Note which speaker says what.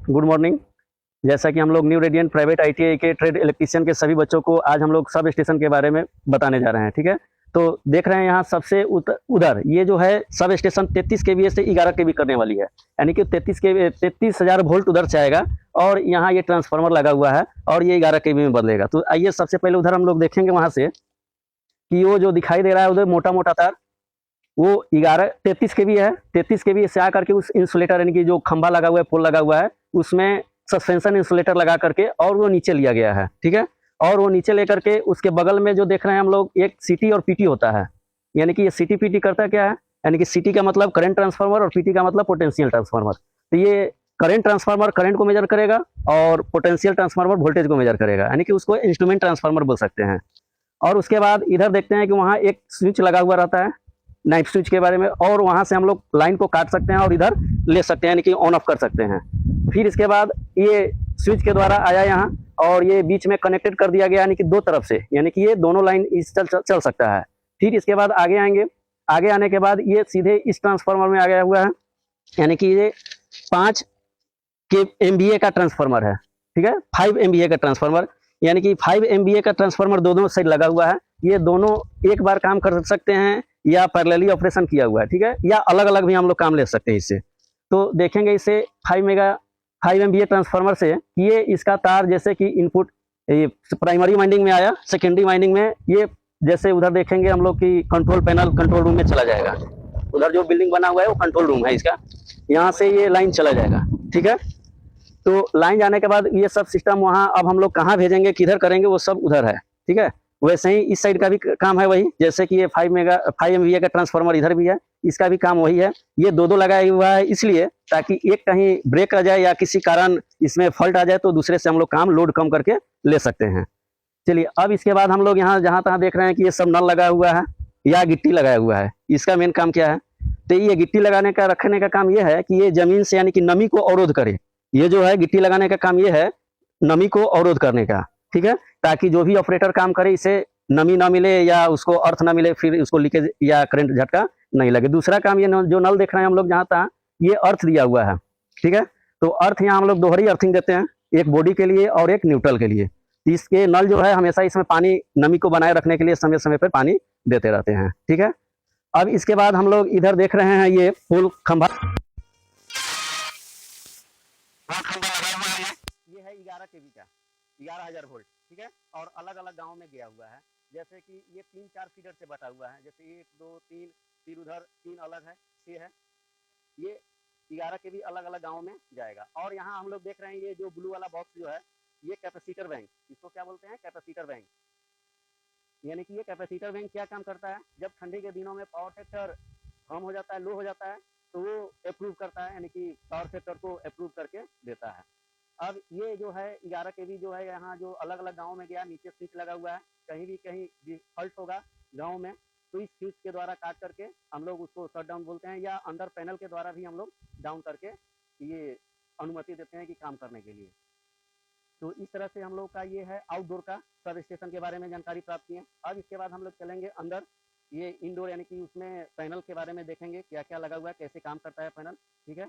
Speaker 1: Good morning. जैसा कि हम लोग न्यू रेडियंट प्राइवेट आईटीआई के ट्रेड इलेक्ट्रीशियन के सभी बच्चों को आज हम लोग सब स्टेशन के बारे में बताने जा रहे हैं। ठीक है, तो देख रहे हैं यहाँ सबसे उधर ये जो है सब स्टेशन 33 केवीए से 11 केवी करने वाली है, यानी कि 33,000 वोल्ट उधर से आएगा और यहाँ ये ट्रांसफार्मर लगा हुआ है और ये 11 केवी में बदलेगा। तो आइए सबसे पहले उधर हम लोग देखेंगे वहाँ से कि वो जो दिखाई दे रहा है उधर मोटा मोटा तार वो 33 केवी है। 33 केवी से आकर के उस इंसुलेटर यानी कि जो खंभा लगा हुआ है, पोल लगा हुआ है, उसमें सस्पेंशन इंसुलेटर लगा करके और वो नीचे लिया गया है। ठीक है, और वो नीचे लेकर के उसके बगल में जो देख रहे हैं हम लोग एक सीटी और पीटी होता है, यानी कि ये सीटी पीटी करता क्या है, यानी कि सीटी का मतलब करंट ट्रांसफार्मर और पीटी का मतलब पोटेंशियल ट्रांसफार्मर। तो ये करंट ट्रांसफार्मर करंट को मेजर करेगा और पोटेंशियल ट्रांसफार्मर वोल्टेज को मेजर करेगा, यानी कि उसको इंस्ट्रूमेंट ट्रांसफार्मर बोल सकते हैं। और उसके बाद इधर देखते हैं कि वहाँ एक स्विच लगा हुआ रहता है, नाइट स्विच के बारे में, और वहाँ से हम लोग लाइन को काट सकते हैं और इधर ले सकते हैं, यानी कि ऑन ऑफ कर सकते हैं। फिर इसके बाद ये स्विच के द्वारा आया यहाँ और ये बीच में कनेक्टेड कर दिया गया, यानी कि दो तरफ से, यानी कि ये दोनों लाइन इस चल सकता है। फिर इसके बाद आगे आएंगे, आगे आने के बाद ये सीधे इस ट्रांसफार्मर में आ गया हुआ है, यानी कि ये 5 के MVA का ट्रांसफार्मर है। ठीक है, 5 MVA का ट्रांसफार्मर, यानी कि 5 MVA का ट्रांसफार्मर दोनों साइड लगा हुआ है। ये दोनों एक बार काम कर सकते हैं या पैरेलली ऑपरेशन किया हुआ है। ठीक है, या अलग अलग भी हम लोग काम ले सकते हैं इससे। तो देखेंगे इसे 5 MVA ट्रांसफार्मर से ये इसका तार जैसे कि इनपुट प्राइमरी वाइंडिंग में आया, सेकेंडरी वाइंडिंग में ये जैसे उधर देखेंगे हम लोग कि कंट्रोल पैनल कंट्रोल रूम में चला जाएगा। उधर जो बिल्डिंग बना हुआ है वो कंट्रोल रूम है इसका, यहाँ से ये लाइन चला जाएगा। ठीक है, तो लाइन जाने के बाद ये सब सिस्टम वहाँ अब हम लोग कहाँ भेजेंगे, किधर करेंगे, वो सब उधर है। ठीक है, वैसे ही इस साइड का भी काम है वही, जैसे कि ये 5 MVA का ट्रांसफार्मर इधर भी है, इसका भी काम वही है। ये दो लगाया हुआ है इसलिए ताकि एक कहीं ब्रेक आ जाए या किसी कारण इसमें फॉल्ट आ जाए तो दूसरे से हम लोग काम लोड कम करके ले सकते हैं। चलिए, अब इसके बाद हम लोग यहाँ जहाँ तहाँ देख रहे हैं कि ये सब नल लगा हुआ है या गिट्टी लगाया हुआ है। इसका मेन काम क्या है, तो ये गिट्टी लगाने का रखने का काम ये है कि ये जमीन से यानी कि नमी को अवरोध करे। ये जो है गिट्टी लगाने का काम ये है नमी को अवरोध करने का। ठीक है, ताकि जो भी ऑपरेटर काम करे इसे नमी ना मिले या उसको अर्थ ना मिले, फिर उसको लीकेज या करंट झटका नहीं लगे। दूसरा काम ये जो नल देख रहे हैं हम लोग जहाँ तहाँ, ये अर्थ दिया हुआ है। ठीक है, तो अर्थ यहाँ हम लोग दोहरी अर्थिंग देते हैं, एक बॉडी के लिए और एक न्यूट्रल के लिए। इसके नल जो है हमेशा इसमें पानी नमी को बनाए रखने के लिए समय समय पर पानी देते रहते हैं। ठीक है, अब इसके बाद हम लोग इधर देख रहे हैं ये फुल खंभा लगा हुआ है, ये है 11 केवी का, 11,000 वोल्ट। ठीक है, और अलग अलग गांव में गया हुआ है, जैसे कि ये 3-4 फीडर से बटा हुआ है, जैसे 1 2 3, फिर उधर 3 अलग है, 6 है। ये 11 केवी अलग अलग गाँव में जाएगा। और यहाँ हम लोग देख रहे हैं ये जो ब्लू वाला बॉक्स जो है ये कैपेसिटर बैंक, इसको क्या बोलते हैं, कैपेसिटर बैंक। यानी कि ये कैपेसिटर बैंक क्या काम करता है, जब ठंडी के दिनों में पावर फैक्टर कम हो जाता है, लो हो जाता है, तो वो अप्रूव करता है, यानी कि पावर फैक्टर को अप्रूव करके देता है। अब ये जो है 11 केवी जो है यहाँ जो अलग अलग गाँव में गया, नीचे स्विच लगा हुआ है, कहीं फॉल्ट होगा गाँव में तो इस स्विच के द्वारा काट करके हम लोग उसको शट डाउन बोलते हैं, या अंदर पैनल के द्वारा भी हम लोग डाउन करके ये अनुमति देते हैं कि काम करने के लिए। तो इस तरह से हम लोग का ये है आउटडोर का सब स्टेशन के बारे में जानकारी प्राप्त की है। अब इसके बाद हम लोग चलेंगे अंदर, ये इंडोर यानी कि उसमें पैनल के बारे में देखेंगे क्या क्या लगा हुआ है, कैसे काम करता है पैनल। ठीक है,